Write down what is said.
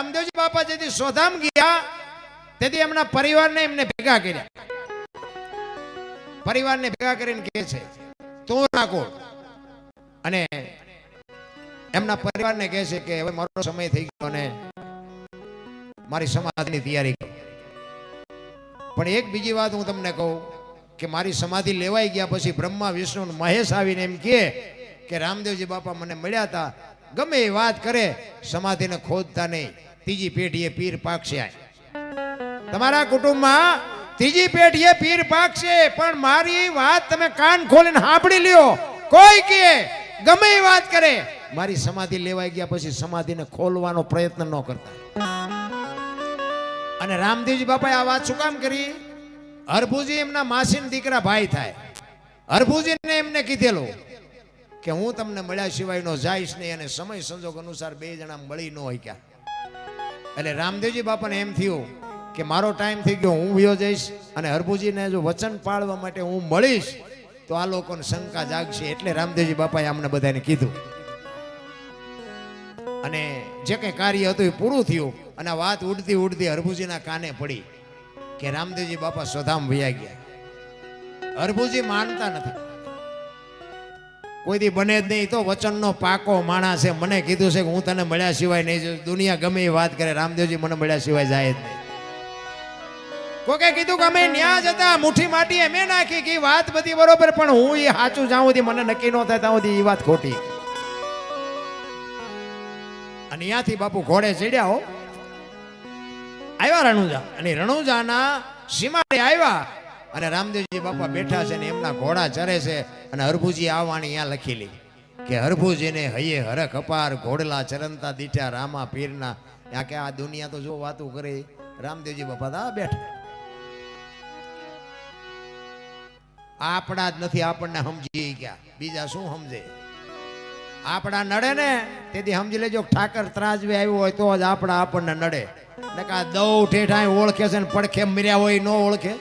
રામદેવજી બાપા જેથી સોધામ ગયા તેથી એમના પરિવારને એમને ભેગા કર્યા. પરિવારને ભેગા કરીને કહે છે તું નાખો, અને એમના પરિવારને કહે છે કે હવે મારો સમય થઈ ગયો અને મારી સમાધિની તૈયારી કરો. પણ એક બીજી વાત હું તમને કહું કે મારી સમાધિ લેવાઈ ગયા પછી બ્રહ્મા વિષ્ણુ મહેશ આવીને એમ કહે કે રામદેવજી બાપા મને મળ્યા હતા, ગમે એ વાત કરે સમાધિને ખોદતા નહીં, ત્રીજી પેઢીએ પીર પાકશે. તમારા કુટુંબમાં ત્રીજી પેઢીએ પીર પાકશે, પણ મારી વાત તમે કાન ખોલીને સાંભળી લ્યો. કોઈ કે ગમે એ વાત કરે મારી સમાધિ લેવાઈ ગયા પછી સમાધિને ખોલવાનો પ્રયત્ન ન કરતા. અને રામદેવજી બાપાએ આ વાત શું કામ કરી? હરભુજી એમના માસીના દીકરા ભાઈ થાય. હરભુજીને એમને કીધેલું કે હું તમને મળ્યા સિવાય નો જઈશ નહીં, અને સમય સંજોગ અનુસાર બે જણા મળી ન હોય ક્યાં. એટલે રામદેવજી બાપાને એમ થયું કે મારો ટાઈમ થઈ ગયો, હું વયો જઈશ, અને હરભુજીને જો વચન પાળવા માટે હું મળીશ તો આ લોકોને શંકા જાગશે. એટલે રામદેવજી બાપાએ અમને બધાને કીધું, અને જે કંઈ કાર્ય હતું એ પૂરું થયું. અને વાત ઉડતી ઉડતી હરભુજીના કાને પડી કે રામદેવજી બાપા સોધામ વયા ગયા. હરભુજી માનતા નથી, કોઈ દી બને જ નહીં. તો વચનનો પાકો માણસ છે. મને કીધું છે કે હું તને મળ્યા સિવાય નહીં, દુનિયા ગમે એ વાત કરે, રામદેવજી મને મળ્યા સિવાય જાય જ નહીં. કોકે કીધું કે અમે ન્યા જતા મુઠ્ઠી માટી એમે નાખી કે વાત બધી બરોબર, પણ હું એ સાચું જાઉં સુધી મને નક્કી ન થાય ત્યાં સુધી એ વાત ખોટી. અને ત્યાંથી બાપુ ઘોડે ચડ્યા હો, આવ્યા રણુજા, અને રણુજાના સીમાડે આવ્યા, અને રામદેવજી બાપા બેઠા છે ને એમના ઘોડા ચરે છે. અને હરભુજી આવવાની અહીંયા લખેલી કે હરભુજીને હૈયે હરખ અપાર, ઘોડલા ચરંતા દીઠા રામા પીરના. ત્યાં કે આ દુનિયા તો જો વાતું કરે, રામદેવજી બાપા આ બેઠા. આપણા જ નથી, આપણને સમજી ગયા, બીજા શું સમજે? આપણા નડે ને તેથી સમજી લેજો, ઠાકર ત્રાજવે આવ્યો હોય તો જ આપણા આપણને નડે. ને કા દઉ ઠેઠા ઓળખે છે ને પડખે મર્યા હોય ન ઓળખે.